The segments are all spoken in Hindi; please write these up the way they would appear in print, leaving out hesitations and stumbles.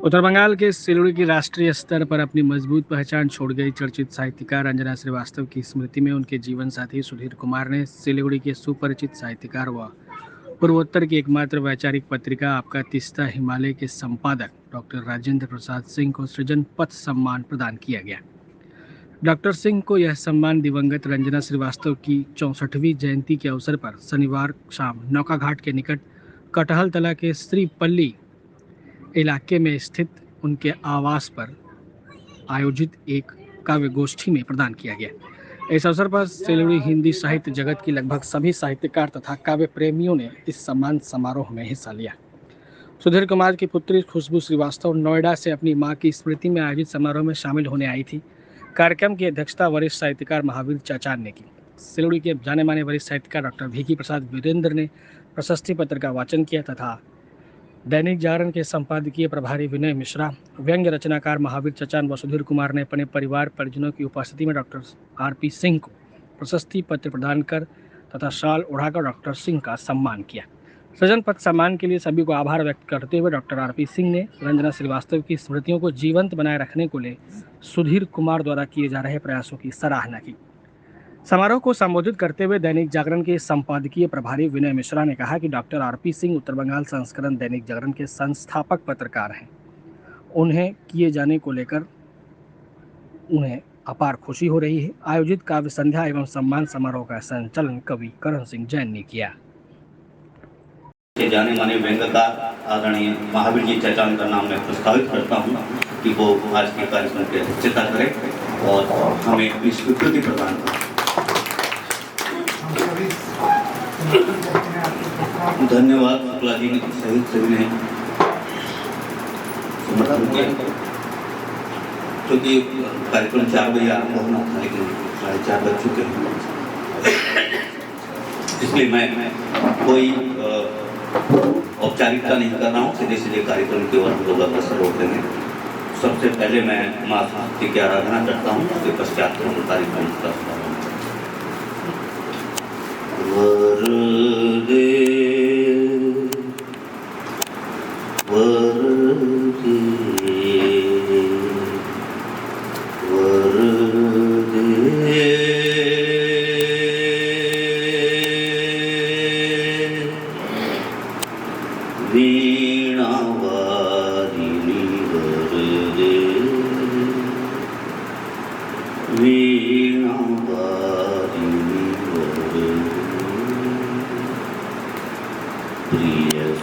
उत्तर बंगाल के सिलीगुड़ी की राष्ट्रीय स्तर पर अपनी मजबूत पहचान छोड़ गई चर्चित साहित्यकार रंजना श्रीवास्तव की स्मृति में उनके जीवन साथी सुधीर कुमार ने सिलीगुड़ी के सुपरिचित साहित्यकार व पूर्वोत्तर की एकमात्र वैचारिक पत्रिका आपका तीस्ता हिमालय के संपादक डॉक्टर राजेंद्र प्रसाद सिंह को सृजन पथ सम्मान प्रदान किया गया। डॉक्टर सिंह को यह सम्मान दिवंगत रंजना श्रीवास्तव की 64वीं जयंती के अवसर पर शनिवार शाम नौकाघाट के निकट कटहल तला के श्रीपल्ली इलाके में स्थित उनके आवास पर आयोजित एक काव्य गोष्ठी में प्रदान किया गया। इस अवसर पर सिलीगुड़ी हिंदी साहित्य जगत की लगभग सभी साहित्यकार तथा काव्य प्रेमियों ने इस सम्मान समारोह में हिस्सा लिया। सुधीर कुमार की पुत्री खुशबू श्रीवास्तव नोएडा से अपनी मां की स्मृति में आयोजित समारोह में शामिल होने आई थी। कार्यक्रम की अध्यक्षता वरिष्ठ साहित्यकार महावीर चाचान ने की। सिलीगुड़ी के जाने माने वरिष्ठ साहित्यकार डॉक्टर भिकी प्रसाद वीरेंद्र ने प्रशस्ति पत्र का वाचन किया तथा दैनिक जागरण के संपादकीय प्रभारी विनय मिश्रा, व्यंग्य रचनाकार महावीर चचान व सुधीर कुमार ने अपने परिवार परिजनों की उपस्थिति में डॉक्टर आरपी सिंह को प्रशस्ति पत्र प्रदान कर तथा शाल ओढ़ाकर डॉक्टर सिंह का सम्मान किया। सृजन पथ सम्मान के लिए सभी को आभार व्यक्त करते हुए डॉक्टर आरपी सिंह ने रंजना श्रीवास्तव की स्मृतियों को जीवंत बनाए रखने को ले सुधीर कुमार द्वारा किए जा रहे प्रयासों की सराहना की। समारोह को संबोधित करते हुए दैनिक जागरण के संपादकीय प्रभारी विनय मिश्रा ने कहा कि डॉक्टर आरपी सिंह उत्तर बंगाल संस्करण दैनिक जागरण के संस्थापक पत्रकार हैं। उन्हें किए जाने को लेकर उन्हें अपार खुशी हो रही है। आयोजित काव्य संध्या एवं सम्मान समारोह का संचालन कवि करण सिंह जैन ने किया। जाने माने व्यंग्यकार आदरणीय महावीर जी चचान का नाम मैं प्रस्तावित करता हूँ कि वो आज के कार्यक्रम की अध्यक्षता करें और हमें अपनी स्वीकृति प्रदान करें। धन्यवाद। शुक्ला जी सहित सभी ने समर्थन किया। क्योंकि कार्यक्रम 4 बजे आरंभ होना था लेकिन 4:30 बज चुके हैं, इसलिए मैं कोई औपचारिकता नहीं कर रहा हूँ, सीधे सीधे कार्यक्रम की ओर लोग अग्रसर होते हैं। सबसे पहले मैं माँ सरस्वती की आराधना करता हूँ, उसके पश्चात कार्यक्रम का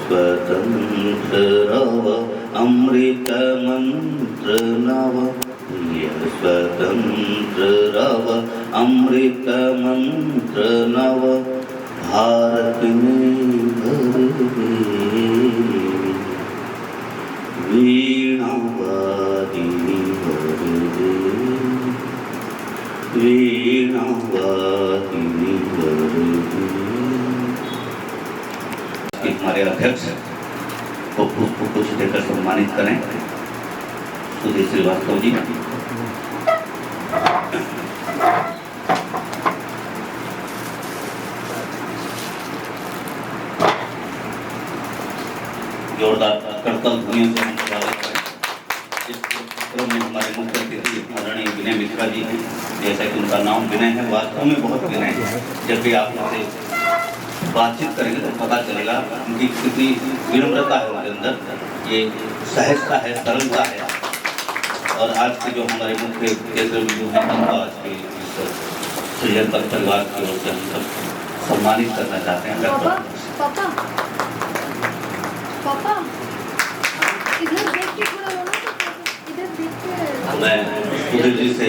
स्वतंत्र रव अमृत मंत्र नव, प्रिय स्वतंत्र रव अमृत मंत्र नव, भारत में भर दे वीणा वादिनी भर दे, वीणा वादिनी भर दे। हमारे अध्यक्ष को कुछ देकर सम्मानित करें। सुधीर श्रीवास्तव जी। जोरदार करतल ध्वनियों से हम स्वागत करें। इस कार्यक्रम में हमारे मुख्य अतिथि आदरणीय विनय मिश्रा जी हैं। जैसा कि उनका नाम विनय है, वास्तव में बहुत विनय है। जब भी आप उनसे बातचीत करेंगे तो पता चलेगा उनकी कितनी विनम्रता है उनके अंदर, ये सहजता है, सरलता है। और आज के जो हमारे मुख्य केंद्र बिंदु हैं उनको आज के सृजन पथ परिवार की ओर से हम सब सम्मानित करना चाहते हैं। पापा, पापा, पापा, इधर देख के थोड़ा बोलो ना, इधर देख के। मैं सुधीर जी से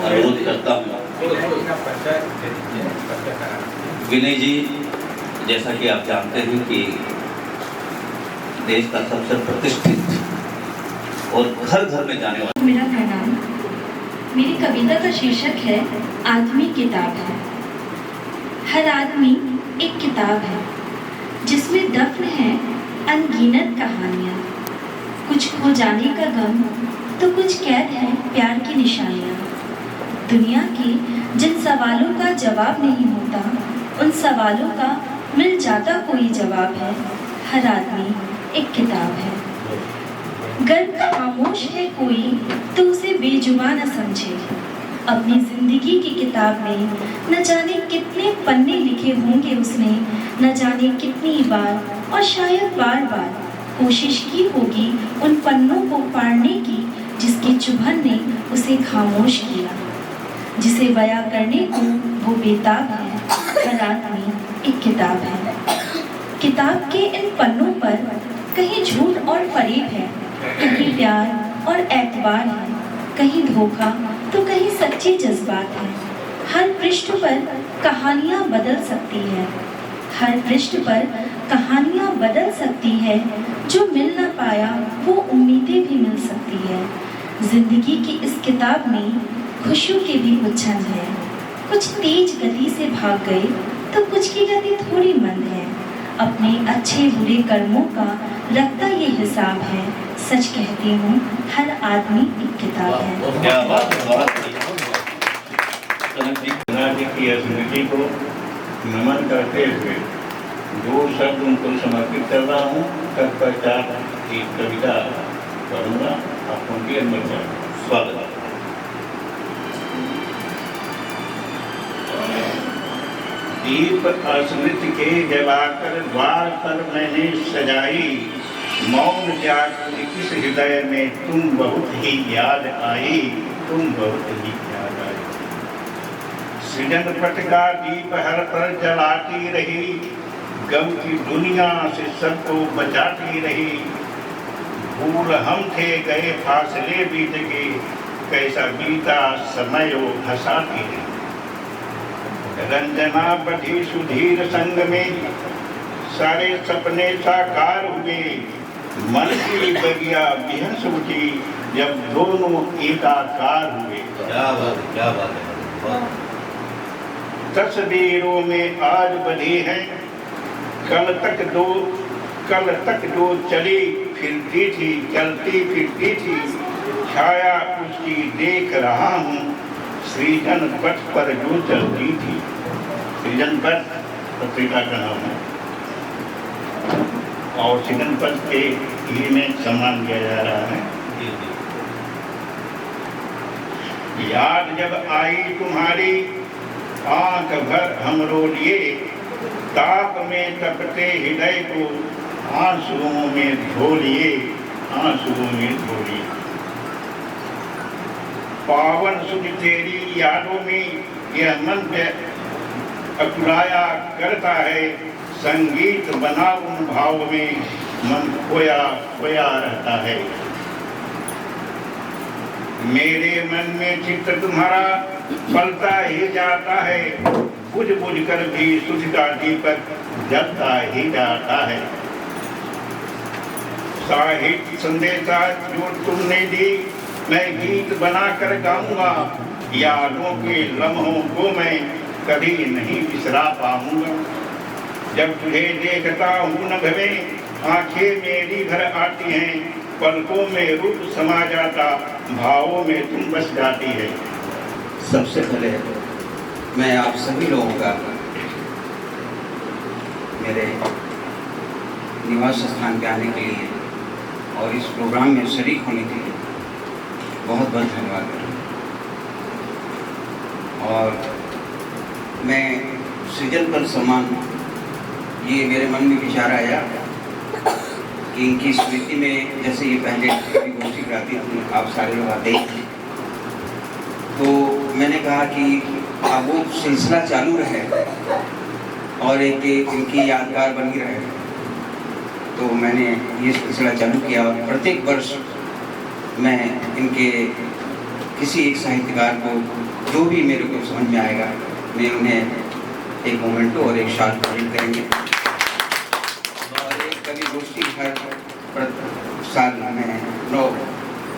अनुरोध करता हूँ। विनय जी, जैसा कि आप जानते हैं कि देश का सबसे प्रतिष्ठित और घर घर में जाने वाला। मेरा नाम, मेरी कविता का शीर्षक है आदमी किताब है। हर आदमी एक किताब है जिसमें दफन है अनगिनत कहानियाँ। कुछ खो जाने का गम तो कुछ कैद है प्यार की निशानियाँ। दुनिया के जिन सवालों का जवाब नहीं होता, उन सवालों का मिल जाता कोई जवाब है। हर आदमी एक किताब है। गर खामोश है कोई तो उसे बेजुबान न समझे। अपनी जिंदगी की किताब में न जाने कितने पन्ने लिखे होंगे उसने, न जाने कितनी बार और शायद बार बार कोशिश की होगी उन पन्नों को फाड़ने की जिसकी चुभन ने उसे खामोश किया। जिसे बयां करने को वो बेताब है, हर आदमी एक किताब है। किताब के इन पन्नों पर कहीं झूठ और फरेब है, कहीं प्यार और एतबार है, कहीं धोखा तो कहीं सच्चे जज्बात हैं। हर पृष्ठ पर कहानियाँ बदल सकती है, हर पृष्ठ पर कहानियाँ बदल सकती है। जो मिल ना पाया वो उम्मीदें भी मिल सकती है। जिंदगी की इस किताब में खुशियों के भी कुछ छंद है। कुछ तेज गति से भाग गए तो कुछ की गति थोड़ी मंद है। अपने अच्छे बुरे कर्मों का रखता ये हिसाब है। सच कहती हूँ हर आदमी एक किताब है। क्या बात है, बहुत बढ़िया। कनक जी, जी की स्मृति को नमन करते हुए दो शब्द उनको समर्पित कर रहा हूँ। तत्पश्चात एक कविता पढ़ूंगा, आप उनकी अनुमति चाहूँगा। स्वागत है। दीप स्मृति के जलाकर द्वार पर मैंने सजाई, मौन त्याग किस हृदय में तुम बहुत ही याद आई, तुम बहुत ही याद आई। सृजन पट का दीप हर पर जलाती रही, गम की दुनिया से सबको बचाती रही। भूल हम थे गए फासले बीत गए, कैसा बीता समय वो हंसाती रही। रंजना बढ़ी सुधीर संग में, सारे सपने साकार हुए। मन की बगिया बिहस उठी, जब दोनों एकाकार हुए। क्या बात है, क्या बात है, बहुत। तस्वीरों में आज बधी हैं, कल तक जो चली फिरती थी, चलती फिरती थी, छाया उसकी देख रहा हूँ, सृजन पथ पर जो चलती थी। सृजन पथ पत्रिका का नाम है और सृजन पथ के ही में सम्मान दिया जा रहा है। जी, जी। याद जब आई तुम्हारी आंख भर हम रो लिए, ताप में तपते हृदय को आंसुओं में धो लिए, आंसुओं में धो लिए। पावन सुध तेरी यादों में यह मन अकुलाया करता है, संगीत बना उन भाव में मन खोया खोया रहता है। मेरे मन में चित्र तुम्हारा पलता ही जाता है, बुझ बुझ कर भी सुध का दीपक जलता ही जाता है। साहित्य संदेशा जो तुमने दी मैं गीत बनाकर गाऊंगा, यादों के लम्हों को मैं कभी नहीं बिसरा पाऊंगा। जब तुझे देखता हूँ नभ में, आंखें मेरी भर आती हैं, पलकों में रूप समा जाता, भावों में तुम बस जाती है। सबसे पहले मैं आप सभी लोगों का मेरे निवास स्थान पे आने के लिए और इस प्रोग्राम में शरीक होने के लिए बहुत बहुत धन्यवाद करता हूँ। और मैं सृजन पर सम्मान, ये मेरे मन में विचार आया कि इनकी स्मृति में जैसे ये पहले कभी गोष्ठी कराती थी, आप सारे लोग आते ही थे, तो मैंने कहा कि अब वो सिलसिला चालू रहे और एक इनकी यादगार बनी रहे। तो मैंने ये सिलसिला चालू किया और प्रत्येक वर्ष मैं इनके किसी एक साहित्यकार को जो भी मेरे को समझ में आएगा, मैं उन्हें एक मोमेंटो और एक शाल प्रेजेंट करेंगे और एक कवि गोष्ठी हर साल में 9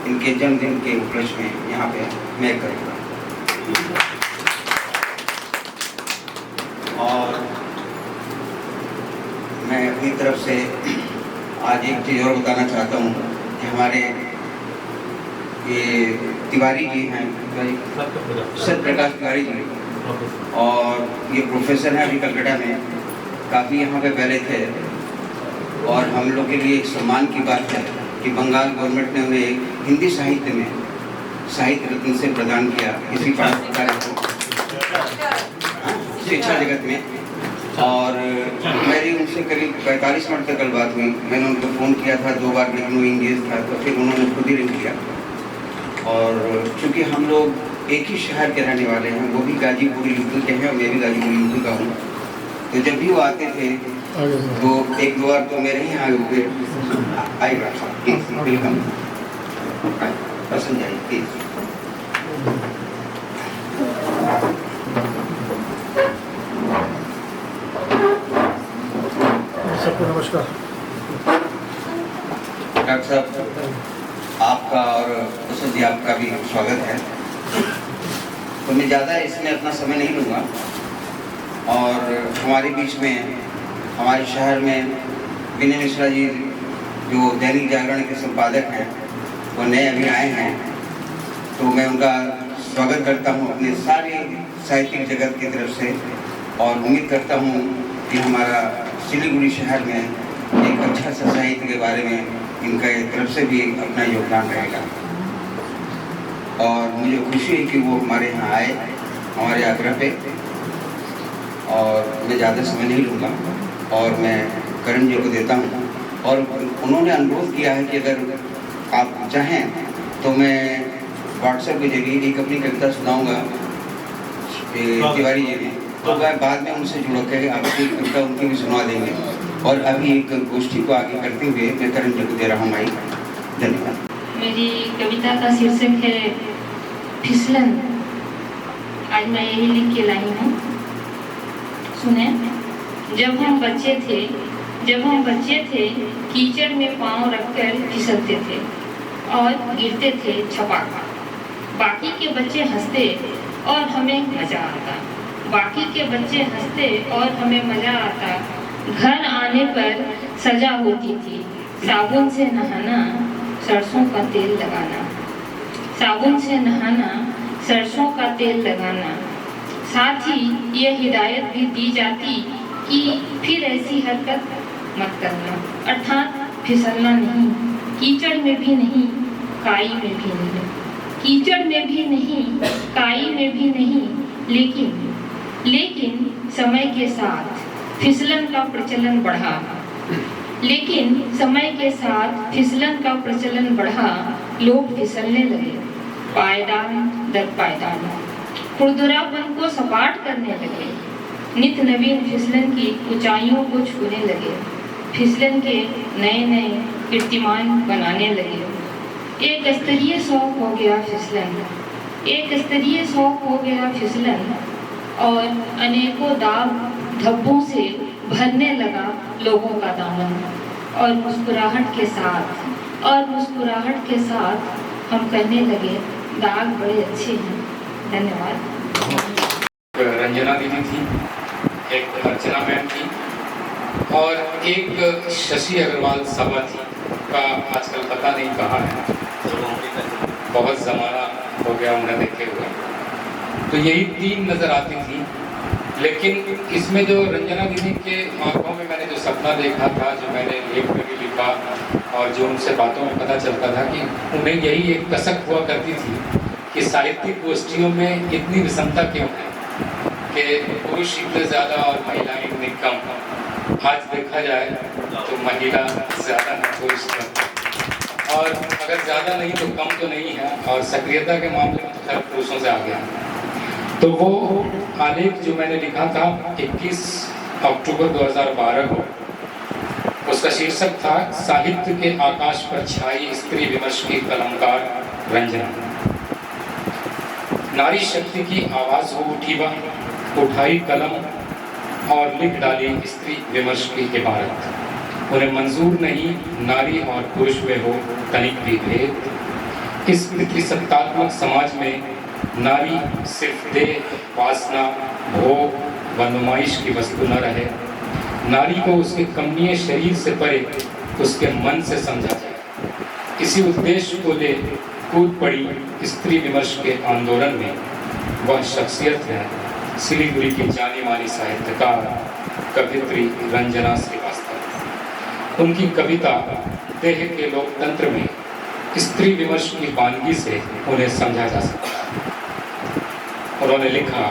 इनके जन्मदिन के उपलक्ष्य में यहाँ पे मैं करूँगा। और मैं अपनी तरफ से आज एक चीज़ और बताना चाहता हूँ कि हमारे ये तिवारी जी हैं, सत्यप्रकाश तिवारी जी, और ये प्रोफेसर हैं अभी कलकत्ता में, काफ़ी यहाँ पे पहले थे और हम लोग के लिए एक सम्मान की बात है कि बंगाल गवर्नमेंट ने उन्हें हिंदी साहित्य में साहित्य रत्न से प्रदान किया इसी कार्य को शिक्षा जगत में। और मेरी उनसे करीब 45 मिनट तक कल बात हुई। मैंने उनको फ़ोन किया था 2 बार, लेकिन वो इंगेज था, तो फिर उन्होंने खुद ही रिंग किया। और चूँकि हम लोग एक ही शहर के रहने वाले हैं, वो भी गाजीपुर यूपी के हैं और मैं भी गाजीपुर यूपी का हूँ, तो जब भी वो आते थे तो 1-2 बार तो मेरे ही यहाँ रुके आएगा वेलकम पसंद आए प्लीज। सबको नमस्कार। डॉक्टर साहब, आपका और कुशल जी आपका भी स्वागत है। तो मैं ज़्यादा इसमें अपना समय नहीं लूँगा। और हमारे बीच में हमारे शहर में विनय मिश्रा जी जो दैनिक जागरण के संपादक हैं, वो नए अभी आए हैं, तो मैं उनका स्वागत करता हूँ अपने सारे साहित्यिक जगत की तरफ से। और उम्मीद करता हूँ कि हमारा सिलीगुड़ी शहर में एक अच्छा सा साहित्य के बारे में इनका तरफ से भी अपना योगदान रहेगा। और मुझे खुशी है कि वो हमारे यहाँ आए हमारे आग्रह पे। और मैं ज़्यादा समय नहीं लूँगा और मैं करण जी को देता हूँ। और उन्होंने अनुरोध किया है कि अगर आप चाहें तो मैं व्हाट्सएप के जरिए एक अपनी कविता सुनाऊँगा तिवारी जी ने, तो वह बाद में उनसे जुड़ के आपकी कविता उनकी भी सुना देंगे। और अभी एक गोष्ठी को आगे करते हुए मैं करण जी को दे रहा हूँ माइक। धन्यवाद। मेरी कविता का शीर्षक है फिसलन। आज मैं यही लिख के लाई हूँ, सुने। जब हम बच्चे थे कीचड़ में पाँव रखकर फिसलते थे और गिरते थे छपाक। बाकी के बच्चे हंसते और हमें मजा आता। घर आने पर सजा होती थी साबुन से नहाना, सरसों का तेल लगाना। साथ ही यह हिदायत भी दी जाती कि फिर ऐसी हरकत मत करना, अर्थात फिसलना नहीं। कीचड़ में भी नहीं, काई में भी नहीं, लेकिन समय के साथ फिसलन का प्रचलन बढ़ा। लोग फिसलने लगे, पायदान दर पायदान खुरदुरापन को सपाट करने लगे। नित नवीन फिसलन की ऊंचाइयों को छूने लगे, फिसलन के नए कीर्तिमान बनाने लगे। एक स्तरीय शौक हो गया फिसलन और अनेकों दाग धब्बों से भरने लगा लोगों का दामन। और मुस्कुराहट के साथ हम कहने लगे, दाग बड़े अच्छे हैं। धन्यवाद। रंजना दीदी थी, एक अर्चना मैम थी और एक शशि अग्रवाल सभा थी का आजकल पता नहीं कहाँ है, बहुत ज़माना हो गया उन्हें देखे हुए। तो यही 3 नज़र आती थी। लेकिन इसमें जो रंजना दीदी के आँखों में मैंने जो सपना देखा था, जो मैंने लेख में भी लिखा और जो उनसे बातों में पता चलता था कि उन्हें यही एक कसक हुआ करती थी कि साहित्यिक गोष्ठियों में इतनी विषमता क्यों है कि पुरुष इतने ज़्यादा और महिलाएं इतनी कम। आज देखा जाए तो महिला ज़्यादा है, पुरुष कम। और अगर ज़्यादा नहीं तो कम तो नहीं है। और सक्रियता के मामले में तो खैर पुरुषों से आगे है। तो वो आलेख जो मैंने लिखा था 21 अक्टूबर 2012 को, उसका शीर्षक था साहित्य के आकाश पर छाई स्त्री विमर्श की कलमकार रंजना। नारी शक्ति की आवाज़ हो उठी बा, उठाई कलम और लिख डाली स्त्री विमर्श की इबारत। उन्हें मंजूर नहीं नारी और पुरुष में हो तनिक भी भेद। इस पितृसत्तात्मक समाज में नारी सिर्फ देह, वासना, भोग व नुमाइश की वस्तु न रहे। नारी को उसके कमनीय शरीर से परे उसके मन से समझा जाए। इसी उद्देश्य को ले कूद पड़ी स्त्री विमर्श के आंदोलन में वह शख्सियत है सिलीगुड़ी की जानी मानी साहित्यकार कवित्री रंजना श्रीवास्तव। उनकी कविता देह के लोकतंत्र में स्त्री विमर्श की वानगी से उन्हें समझा जा सकता है। उन्होंने लिखा,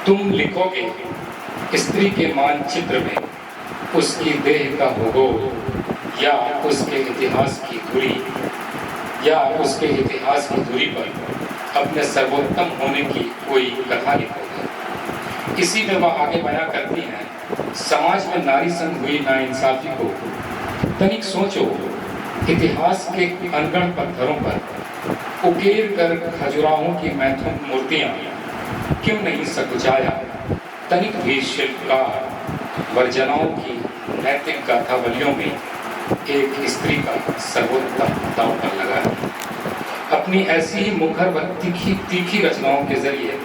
तुम लिखोगे स्त्री के मानचित्र में उसकी देह का भूगोल या उसके इतिहास की धुरी या उसके इतिहास की धुरी पर अपने सर्वोत्तम होने की कोई कथा लिखोगे। इसी में वह आगे बयां करती हैं, समाज में नारी संग हुई नाइंसाफी को तनिक सोचो, इतिहास के अनगढ़ पत्थरों पर उकेर कर खजुराहों की मैथुन मूर्तियां क्यों नहीं सकुचाया, तनिक भी शिल्पकार वर्जनाओं की नैतिक गाथावलियों में एक स्त्री का सर्वोत्तम दांव पर लगा। अपनी ऐसी ही मुखर व तीखी रचनाओं के जरिए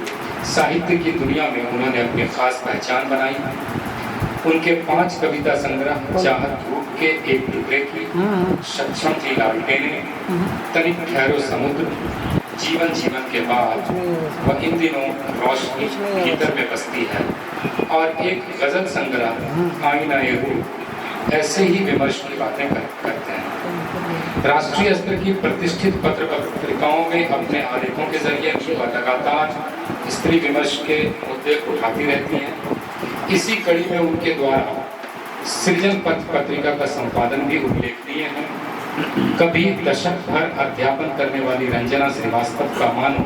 साहित्य की दुनिया में उन्होंने अपनी खास पहचान बनाई। उनके 5 कविता संग्रह, चाहत धूप के एक टुकड़े की, सक्षम थी लालटेनें, तनिक ठहरो समुद्र, जीवन जीवन के बाद, वह इन दिनों रोशनी भीतर में बसती है, और एक गजल संग्रह आईना ये रूप, ऐसे ही विमर्श की बातें करते हैं। राष्ट्रीय स्तर की प्रतिष्ठित पत्र पत्रिकाओं में अपने आलेखों के जरिए लगातार स्त्री विमर्श के मुद्दे उठाती रहती हैं। इसी कड़ी में उनके द्वारा सृजन पत्र पत्रिका का संपादन भी उल्लेखनीय है। कभी दशक भर अध्यापन करने वाली रंजना श्रीवास्तव का मानो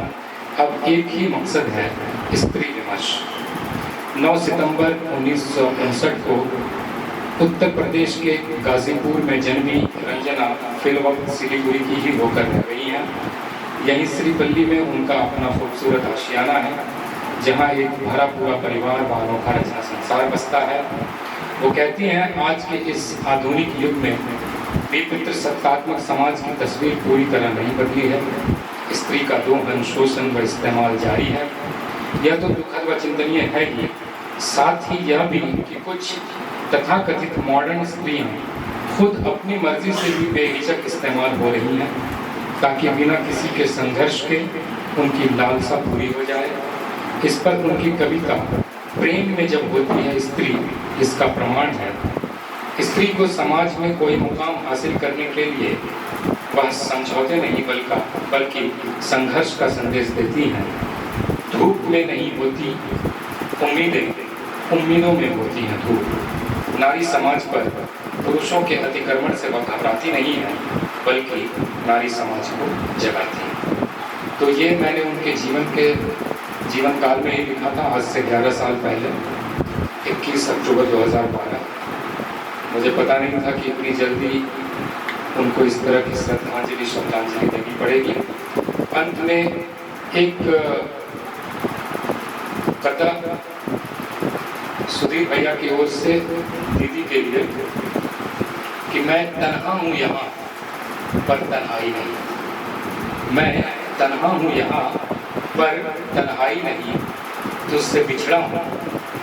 अब एक ही मकसद है, स्त्री विमर्श। 9 सितंबर 1959 को उत्तर प्रदेश के गाजीपुर में जन्मी रंजना फिलवक्त सिलीगुड़ी की ही होकर रह रही हैं। यहीं श्रीपल्ली में उनका अपना खूबसूरत आशियाना है, जहां एक भरा पूरा परिवार व अनोखा रचना संसार बसता है। वो कहती हैं, आज के इस आधुनिक युग में भी पितृसत्तात्मक समाज की तस्वीर पूरी तरह नहीं बदली है। स्त्री का दोहन, शोषण व इस्तेमाल जारी है। यह तो दुखद व चिंतनीय है ही, साथ ही यह भी कि कुछ तथाकथित मॉडर्न स्त्रियां खुद अपनी मर्जी से भी बेहिचक इस्तेमाल हो रही हैं, ताकि बिना किसी के संघर्ष के उनकी लालसा पूरी हो जाए। इस पर उनकी कविता प्रेम में जब होती है स्त्री, इसका प्रमाण है। स्त्री को समाज में कोई मुकाम हासिल करने के लिए वह समझौते नहीं बल्कि संघर्ष का संदेश देती हैं। धूप में नहीं होती उम्मीदें, उम्मीदों में होती हैं धूप। नारी समाज पर पुरुषों के अतिक्रमण से वह घबराती नहीं है, बल्कि नारी समाज को जगाती है। तो ये मैंने उनके जीवन काल में ही लिखा था, आज से 11 साल पहले, 21 अक्टूबर 2012। मुझे पता नहीं था कि इतनी जल्दी उनको इस तरह की श्रद्धांजलि श्रद्धांजलि देनी पड़ेगी। अंत में एक कथा सुधीर भैया की ओर से दीदी के लिए कि मैं तन्हा हूँ यहाँ पर तन्हाई नहीं, मैं तन्हा हूँ यहाँ पर तन्हाई नहीं, तुझसे बिछड़ा हूँ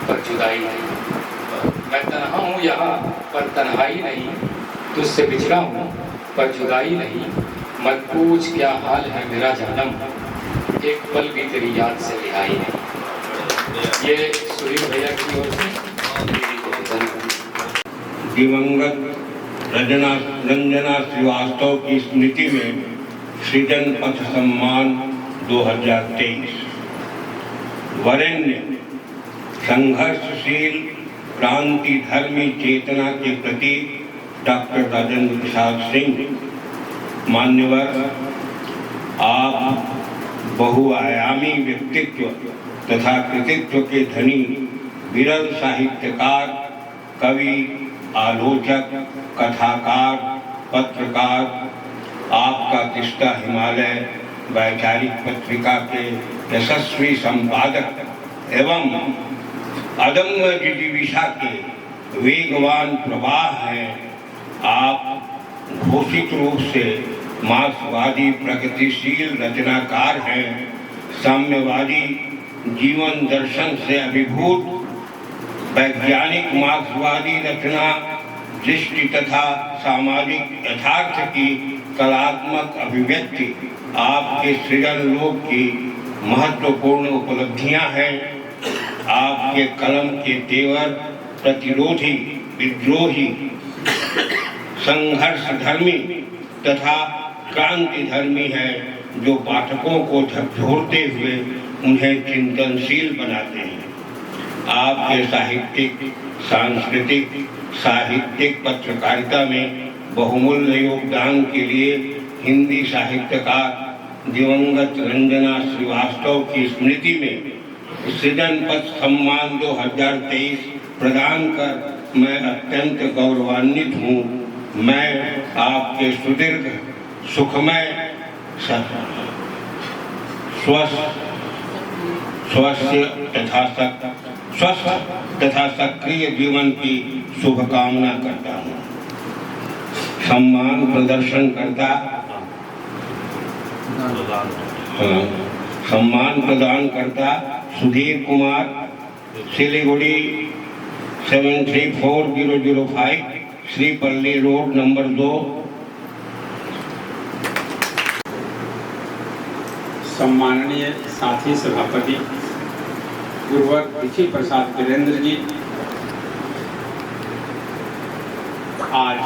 पर जुदाई नहीं। मैं तन्हा हूँ यहाँ पर तन्हाई नहीं, तुझसे बिछड़ा हूँ पर जुदाई नहीं। मत पूछ क्या हाल है मेरा जानम, एक पल भी तेरी याद से रिहाई नहीं। ये सुधीर भैया की ओर से दिवंगत रंजना श्रीवास्तव की स्मृति में सृजन पथ सम्मान 2023। वरेण्य संघर्षशील क्रांति धर्मी चेतना के प्रति डॉक्टर राजेंद्र प्रसाद सिंह। मान्यवर, आप बहुआयामी व्यक्तित्व तथा कृतित्व के धनी विरल साहित्यकार, कवि, आलोचक, कथाकार, पत्रकार। आपका तिस्ता हिमालय वैचारिक पत्रिका के यशस्वी संपादक एवं अदम्य जिजीविषा के वेगवान प्रवाह हैं। आप घोषित रूप से मार्क्सवादी प्रगतिशील रचनाकार हैं। साम्यवादी जीवन दर्शन से अभिभूत वैज्ञानिक मार्क्सवादी रचना दृष्टि तथा सामाजिक यथार्थ की कलात्मक अभिव्यक्ति आपके सृजन लोक की महत्वपूर्ण उपलब्धियां हैं। आपके कलम के तेवर प्रतिरोधी, विद्रोही, संघर्ष धर्मी तथा क्रांति धर्मी है, जो पाठकों को झकझोरते हुए उन्हें चिंतनशील बनाते हैं। आपके साहित्यिक, सांस्कृतिक, साहित्यिक पत्रकारिता में बहुमूल्य योगदान के लिए हिंदी साहित्यकार दिवंगत रंजना श्रीवास्तव की स्मृति में सृजन पथ सम्मान 2023 प्रदान कर मैं अत्यंत गौरवान्वित हूँ। मैं आपके सुदीर्घ, सुखमय, स्वस्थ तथा सक्रिय जीवन की शुभकामना करता हूँ। सम्मान प्रदान करता सुधीर कुमार, सिलीगुड़ी 734005, श्रीपल्ली रोड नंबर 2। सम्माननीय साथी सभापति गुरुवर ऋषि प्रसाद वीरेंद्र जी, आज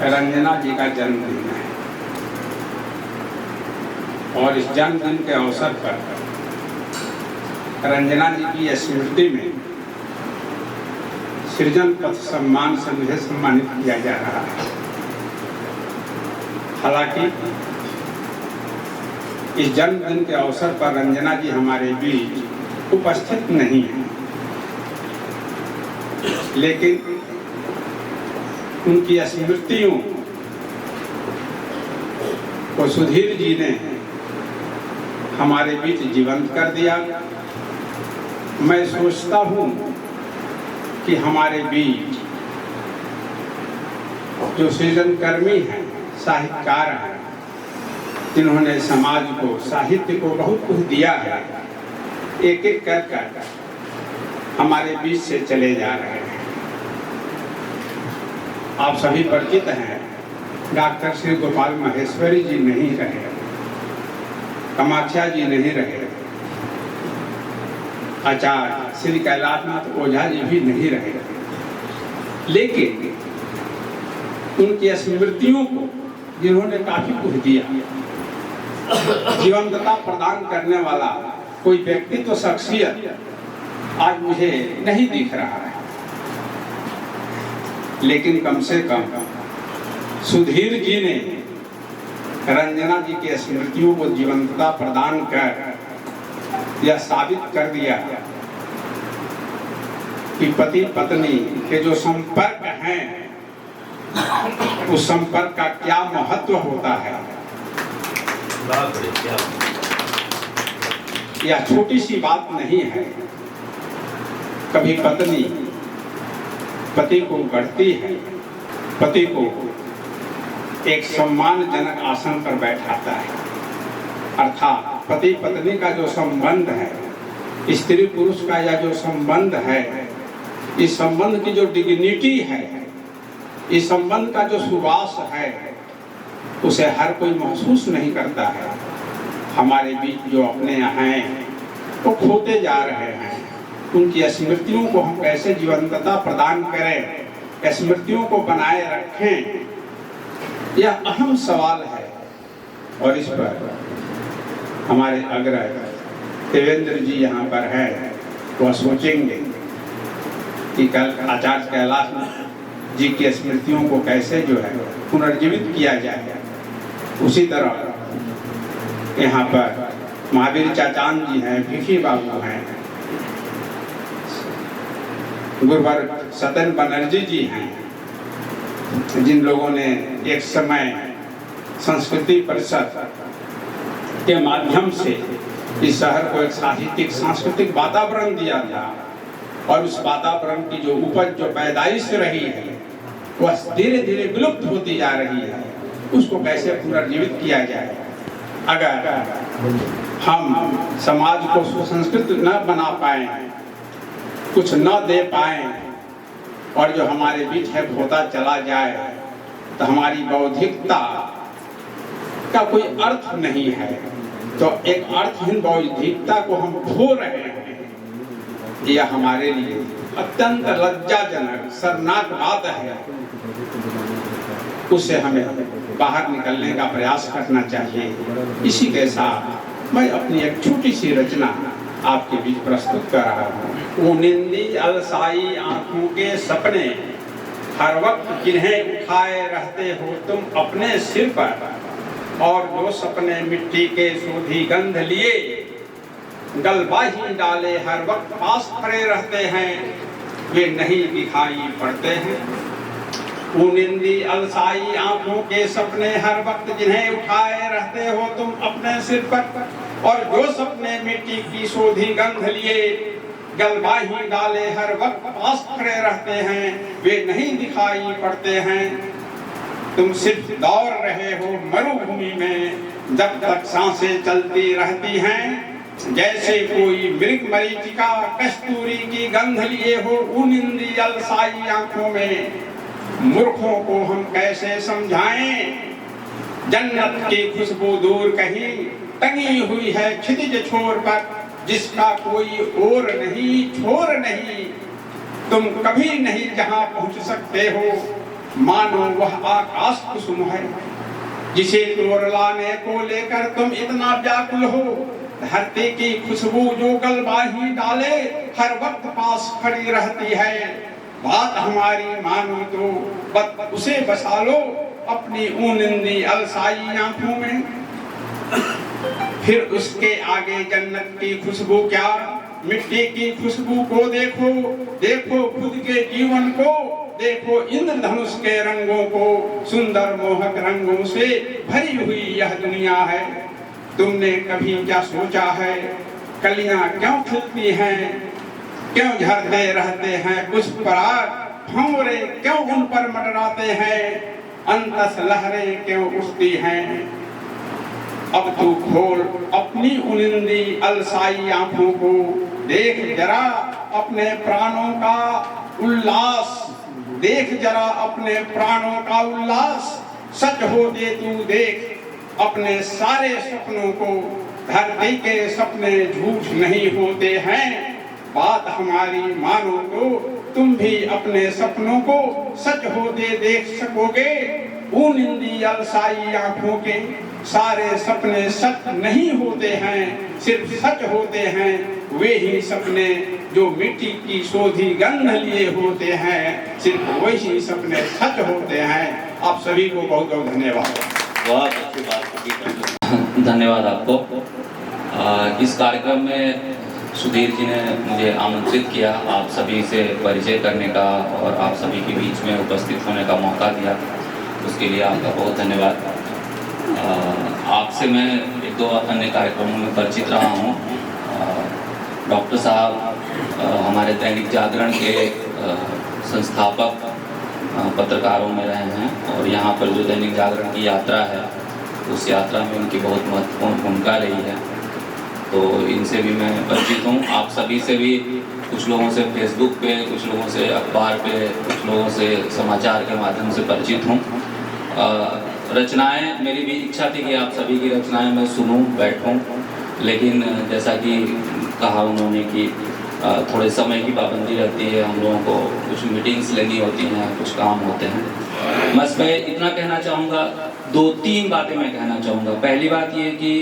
रंजना जी का जन्मदिन है और इस जन्मदिन के अवसर पर रंजना जी की स्मृति में सृजन पथ सम्मान से मुझे सम्मानित किया जा रहा है। हालांकि इस जन्मदिन के अवसर पर रंजना जी हमारे बीच उपस्थित नहीं है, लेकिन उनकी स्मृतियों को सुधीर जी ने हमारे बीच जीवंत कर दिया। मैं सोचता हूँ कि हमारे बीच जो सृजनकर्मी हैं, साहित्यकार हैं, जिन्होंने समाज को, साहित्य को बहुत कुछ दिया है, एक एक कर हमारे बीच से चले जा रहे हैं। आप सभी परिचित हैं, डॉक्टर श्री गोपाल माहेश्वरी जी नहीं रहे, कामाख्या जी नहीं रहे, आचार्य श्री कैलाशनाथ ओझा जी भी नहीं रहे, लेकिन उनकी स्मृतियों को जिन्होंने काफी कुछ दिया, जीवंतता प्रदान करने वाला कोई व्यक्ति तो शख्सियत आज मुझे नहीं दिख रहा है, लेकिन कम से कम सुधीर जी ने रंजना जी की स्मृतियों को जीवंतता प्रदान कर यह साबित कर दिया कि पति पत्नी के जो संपर्क हैं, उस संपर्क का क्या महत्व होता है। यह छोटी सी बात नहीं है। कभी पत्नी पति को गढ़ती है, पति को एक सम्मानजनक आसन पर बैठाता है, अर्थात पति पत्नी का जो संबंध है, स्त्री पुरुष का यह जो संबंध है, इस संबंध की जो डिग्निटी है, इस संबंध का जो सुवास है, उसे हर कोई महसूस नहीं करता है। हमारे बीच जो अपने यहाँ हैं वो खोते जा रहे हैं। उनकी स्मृतियों को हम कैसे जीवंतता प्रदान करें, स्मृतियों को बनाए रखें, यह अहम सवाल है। और इस पर हमारे अग्रज देवेंद्र जी यहाँ पर हैं, वह सोचेंगे कि कल आचार्य कैलाश जी की स्मृतियों को कैसे जो है पुनर्जीवित किया जाए। उसी तरह यहाँ पर महावीर चाचान जी हैं, भिखी बाबू हैं, गुरुवर सतन बनर्जी जी हैं, जिन लोगों ने एक समय संस्कृति परिषद के माध्यम से इस शहर को एक साहित्यिक सांस्कृतिक वातावरण दिया था, और उस वातावरण की जो उपज, जो पैदाइश रही है, वह धीरे धीरे विलुप्त होती जा रही है। उसको कैसे पुनर्जीवित किया जाए। अगर हम समाज को सुसंस्कृत न बना पाए, कुछ न दे पाए, और जो हमारे बीच है होता चला जाए, तो हमारी बौद्धिकता का कोई अर्थ नहीं है। तो एक अर्थहीन बौद्धिकता को हम खो रहे हैं। यह हमारे लिए अत्यंत लज्जाजनक, शर्मनाक बात है। उससे हमें बाहर निकलने का प्रयास करना चाहिए। इसी के साथ मैं अपनी एक छोटी सी रचना आपके बीच प्रस्तुत कर रहा हूँ। वो निंदी अलसाई आंखों के सपने हर वक्त जिन्हें उठाए रहते हो तुम अपने सिर पर, और जो सपने मिट्टी के सोधी गंध लिए गलबाही डाले हर वक्त पास खड़े रहते हैं, वे नहीं दिखाई पड़ते हैं। वो निंदी अलसाई आंखों के सपने हर वक्त जिन्हें उठाए रहते हो तुम अपने सिर पर, और जो सपने मिट्टी की सोधी गंध लिए गलबाही डाले हर वक्त पास खड़े रहते हैं, वे नहीं दिखाई पड़ते हैं। तुम सिर्फ दौड़ रहे हो मरुभूमि में जब तक सांसें चलती रहती हैं, जैसे कोई मृग मरीचिका कस्तूरी की गंध लिए हो उन निंदी अलसाई आंखों में। मूर्खों को हम कैसे समझाएं, जन्नत की खुशबू दूर कहीं टंगी हुई है क्षितिज छोर पर, जिसका कोई और नहीं छोर नहीं। तुम कभी नहीं जहां पहुंच सकते हो, मानो वह आकाश कुसुम है जिसे तोड़ लाने को लेकर तुम इतना व्याकुल हो। धरती की खुशबू जो गलबाही डाले हर वक्त पास खड़ी रहती है, बात हमारी मानो तो बस उसे बसा लो अपनी ऊनिंदी अलसाई आंखों में। फिर उसके आगे जन्नत की खुशबू क्या, मिट्टी की खुशबू को देखो, देखो खुद के जीवन को, देखो इंद्रधनुष के रंगों को, सुंदर मोहक रंगों से भरी हुई यह दुनिया है। तुमने कभी क्या सोचा है, कलियां क्यों खिलती हैं, क्यों झरते रहते हैं पुष्पराग, भंवरे क्यों उन पर मंडराते हैं, अंतस लहरें क्यों उठती हैं। अब तू खोल अपनी उनिंदी अलसाई आंखों को, देख जरा अपने प्राणों का उल्लास, देख जरा अपने प्राणों का उल्लास। सच हो दे तू देख अपने सारे सपनों को, धरती के सपने झूठ नहीं होते हैं। बात हमारी मानो तो तुम भी अपने सपनों को सच होते देख सकोगे। उन निंदी अलसाई आंखों के सारे सपने सच नहीं होते हैं, सिर्फ सच होते हैं वे ही सपने जो मिट्टी की सोधी गंध लिए होते हैं, सिर्फ वही सपने सच होते हैं। आप सभी को बहुत बहुत धन्यवाद। बहुत अच्छी बात, धन्यवाद आपको। इस कार्यक्रम में सुधीर जी ने मुझे आमंत्रित किया, आप सभी से परिचय करने का और आप सभी के बीच में उपस्थित होने का मौका दिया, उसके लिए आपका बहुत धन्यवाद। आपसे मैं एक दो अन्य कार्यक्रमों में परिचित रहा हूँ। डॉक्टर साहब हमारे दैनिक जागरण के संस्थापक पत्रकारों में रहे हैं, और यहाँ पर जो दैनिक जागरण की यात्रा है उस यात्रा में उनकी बहुत महत्वपूर्ण भूमिका रही है, तो इनसे भी मैं परिचित हूँ। आप सभी से भी, कुछ लोगों से फेसबुक पे, कुछ लोगों से अखबार पे, कुछ लोगों से समाचार के माध्यम से परिचित हूँ। रचनाएं, मेरी भी इच्छा थी कि आप सभी की रचनाएं मैं सुनूं, बैठूं, लेकिन जैसा कि कहा उन्होंने कि थोड़े समय की पाबंदी रहती है, हम लोगों को कुछ मीटिंग्स लेनी होती हैं, कुछ काम होते हैं। बस मैं इतना कहना चाहूँगा, दो तीन बातें मैं कहना चाहूँगा। पहली बात ये कि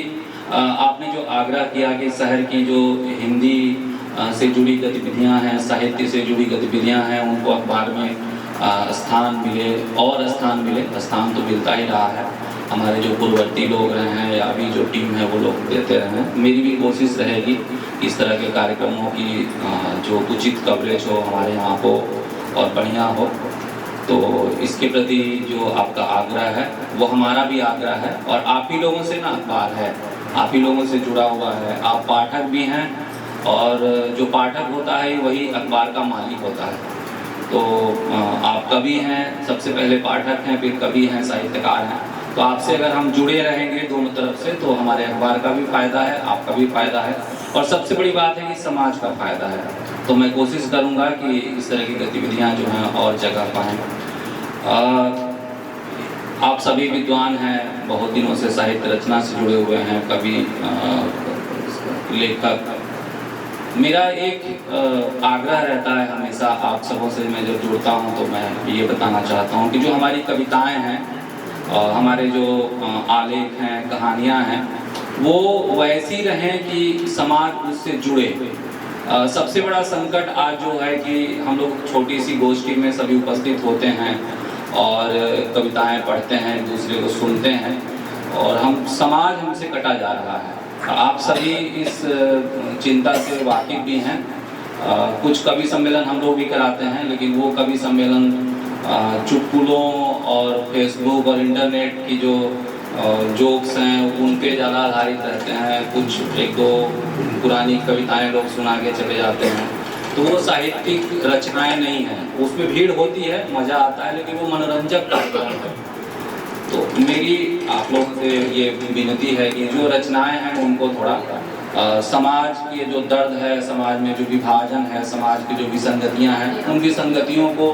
आपने जो आग्रह किया कि शहर की जो हिंदी से जुड़ी गतिविधियाँ हैं, साहित्य से जुड़ी गतिविधियाँ हैं, उनको अखबार में स्थान मिले और स्थान मिले। स्थान तो मिलता ही रहा है, हमारे जो पूर्ववर्ती लोग रहे हैं या अभी जो टीम है वो लोग देते रहे हैं। मेरी भी कोशिश रहेगी इस तरह के कार्यक्रमों की जो उचित कवरेज हो हमारे यहाँ हो और बढ़िया हो। तो इसके प्रति जो आपका आग्रह है वो हमारा भी आग्रह है, और आप ही लोगों से ना अखबार है, आप ही लोगों से जुड़ा हुआ है। आप पाठक भी हैं, और जो पाठक होता है वही अखबार का मालिक होता है। तो आप कवि हैं, सबसे पहले पाठक हैं, फिर कवि हैं, साहित्यकार हैं। तो आपसे अगर हम जुड़े रहेंगे दोनों तरफ से, तो हमारे अखबार का भी फायदा है, आपका भी फायदा है, और सबसे बड़ी बात है कि समाज का फायदा है। तो मैं कोशिश करूंगा कि इस तरह की गतिविधियां जो हैं और जगह पाएँ। आप सभी विद्वान हैं, बहुत दिनों से साहित्य रचना से जुड़े हुए हैं, कवि, लेखक। मेरा एक आग्रह रहता है हमेशा, आप सबों से मैं जब जुड़ता हूं तो मैं ये बताना चाहता हूं कि जो हमारी कविताएं हैं हमारे जो आलेख हैं, कहानियाँ हैं, वो वैसी रहें कि समाज उससे जुड़े। सबसे बड़ा संकट आज जो है कि हम लोग छोटी सी गोष्ठी में सभी उपस्थित होते हैं और कविताएं पढ़ते हैं, दूसरे को सुनते हैं और हम समाज हमसे कटा जा रहा है। आप सभी इस चिंता से वाकिफ भी हैं। कुछ कवि सम्मेलन हम लोग भी कराते हैं, लेकिन वो कवि सम्मेलन चुटकुलों और फेसबुक और इंटरनेट की जो जोक्स हैं उन पे ज़्यादा आधारित रहते हैं। कुछ एक दो पुरानी कविताएं लोग सुना के चले जाते हैं, तो वो साहित्यिक रचनाएं नहीं हैं। उसमें भीड़ होती है, मज़ा आता है, लेकिन वो मनोरंजक कार्यक्रम है। तो मेरी आप लोगों से ये विनती है कि जो रचनाएं हैं उनको थोड़ा समाज के जो दर्द है, समाज में जो विभाजन है, समाज की जो विसंगतियां हैं, उन विसंगतियों को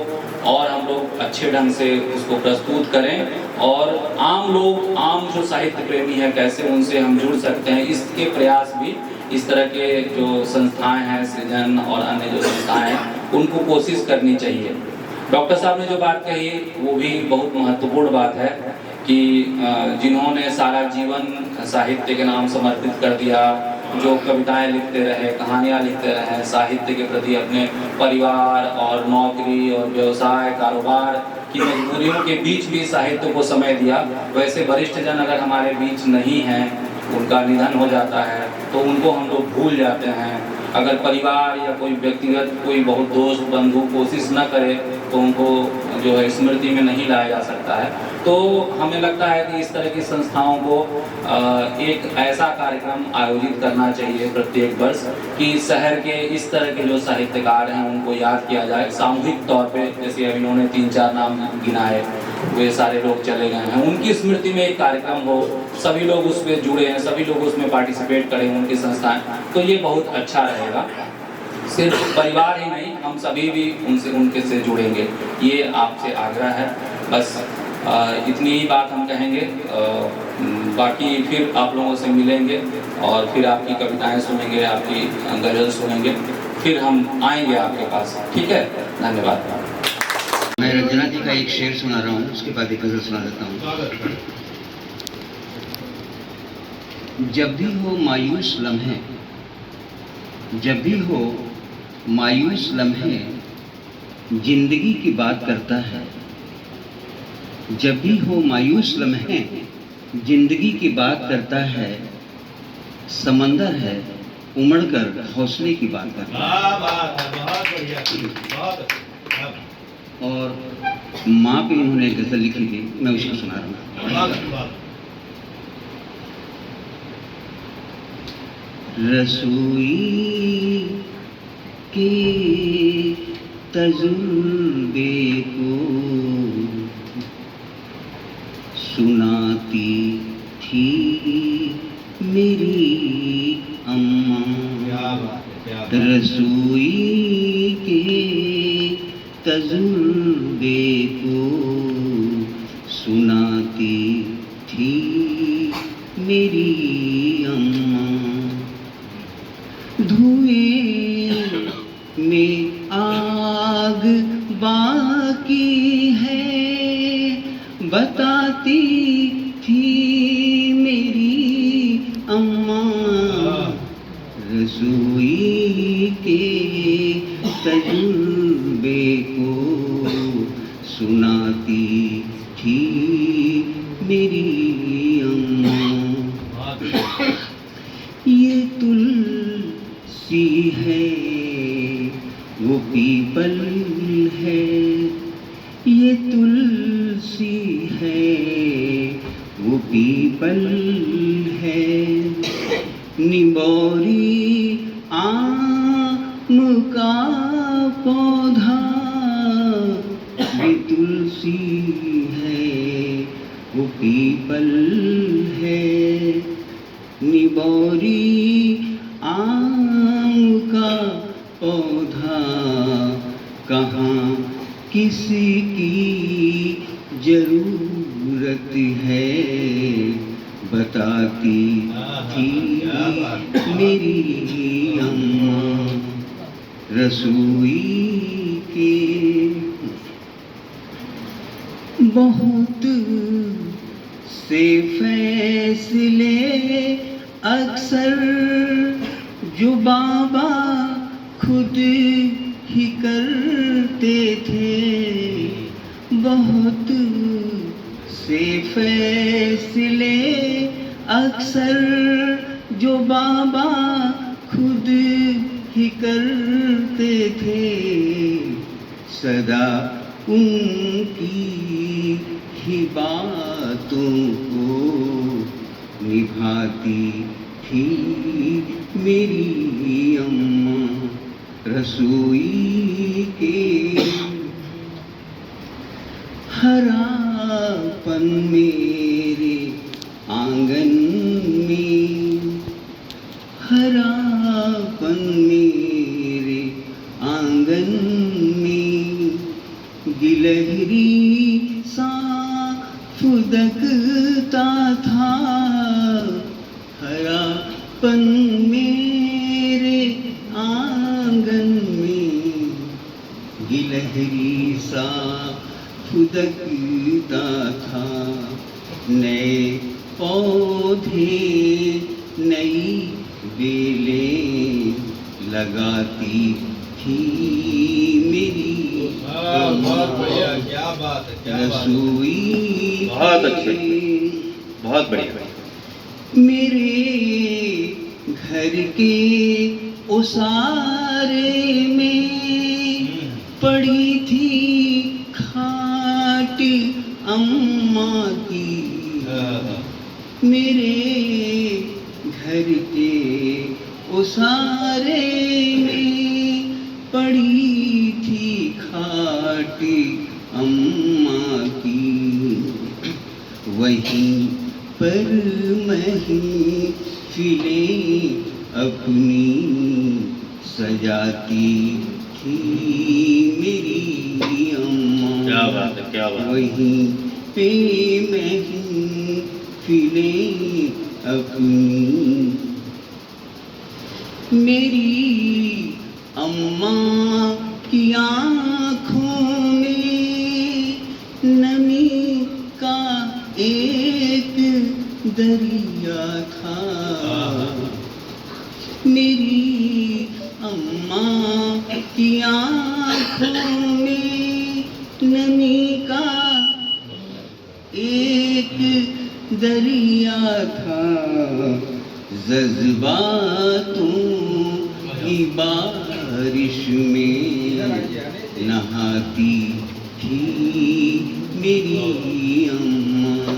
और हम लोग अच्छे ढंग से उसको प्रस्तुत करें और आम लोग, आम जो साहित्य प्रेमी हैं, कैसे उनसे हम जुड़ सकते हैं, इसके प्रयास भी इस तरह के जो संस्थाएं हैं, सृजन और अन्य जो संस्थाएं हैं, उनको कोशिश करनी चाहिए। डॉक्टर साहब ने जो बात कही वो भी बहुत महत्वपूर्ण बात है कि जिन्होंने सारा जीवन साहित्य के नाम समर्पित कर दिया, जो कविताएं लिखते रहे, कहानियां लिखते रहे, साहित्य के प्रति अपने परिवार और नौकरी और व्यवसाय, कारोबार की मजबूरियों के बीच भी साहित्य को समय दिया, वैसे वरिष्ठ जन अगर हमारे बीच नहीं हैं, उनका निधन हो जाता है, तो उनको हम लोग भूल जाते हैं। अगर परिवार या कोई व्यक्तिगत कोई बहुत दोस्त बंधु कोशिश न करे तो उनको जो है स्मृति में नहीं लाया जा सकता है। तो हमें लगता है कि इस तरह की संस्थाओं को एक ऐसा कार्यक्रम आयोजित करना चाहिए प्रत्येक वर्ष कि शहर के इस तरह के जो साहित्यकार हैं उनको याद किया जाए सामूहिक तौर पे। जैसे अभी इन्होंने 3-4 नाम गिनाए, वे सारे लोग चले गए हैं, उनकी स्मृति में एक कार्यक्रम हो, सभी लोग उसमें जुड़े हैं, सभी लोग उसमें पार्टिसिपेट करें, उनकी संस्थाएं, तो ये बहुत अच्छा रहेगा। सिर्फ परिवार ही नहीं, हम सभी भी उनके से जुड़ेंगे, ये आपसे आग्रह है। बस इतनी ही बात हम कहेंगे। बाकी फिर आप लोगों से मिलेंगे और फिर आपकी कविताएं सुनेंगे, आपकी गज़ल सुनेंगे, फिर हम आएंगे आपके पास। ठीक है, धन्यवाद। मैं रंजना जी का एक शेर सुना रहा हूँ, उसके बाद एक गज़ल सुना देता हूँ। जब भी हो मायूस लम्हे, जब भी हो मायूस लम्हे, जिंदगी की बात करता है। जब भी हो मायूस लम्हे, जिंदगी की बात करता है। समंदर है उमड़कर हौसले की बात करता है। और माँ पे उन्होंने गज़ल लिखी थी, मैं उसको सुना रहा हूँ। रसोई के तजुर्बे को सुनाती थी मेरी अम्मा। रसोई के तजुर्बे को सुनाती थी मेरी अम्मा। धुएं में आग बाकी है बताती थी मेरी अम्मा। रसोई के तजुर्बे को सुनाती थी मेरी अम्मा। ये तुलसी है वो पीपल है, ये तुलसी है वो पीपल है। निबोरी आम का पौधा भी तुलसी है वो पीपल है। निबोरी आम का पौधा कहाँ किसी की जरूरत है बताती थी मेरी अम्मा। रसोई के बहुत फैसले अक्सर जो बाबा खुद ही करते थे, बहुत से फैसले अक्सर जो बाबा खुद ही करते थे, सदा उनकी ही बातों को निभाती थी मेरी अम्मा रसोई के। हरापन मेरे आंगन में, हरापन मेरे आंगन में, गिलहरी सा फुदकता था। हरापन मेरे आंगन में, गिलहरी सा फुदकता था। नए पौधे नई बेलें लगाती थी मेरी बहुत बढ़िया, क्या बात है, क्या रसोई। बहुत अच्छे, बहुत बढ़िया। मेरे घर के ओसारे में पड़ी थी खाट अम्मा की। मेरे घर के ओसारे में पड़ी थी खाट अम्मा की। वहीं पर महफिलें अपनी सजाती थी मेरी अम्मा। क्या बात है, क्या बात है। वहीं पे महफिलें अपनी, मेरी अम्मा की आँखों में नमी का एक दरिया था। मेरी अम्मा की आँखों में नमी का एक दरिया था। जज्बातों की बारिश में नहाती थी मेरी अम्मा।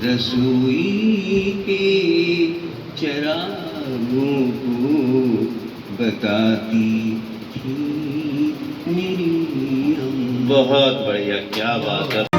रसोई के चरागों को बताती थी मेरी अम्मा। बहुत बढ़िया, क्या बात है।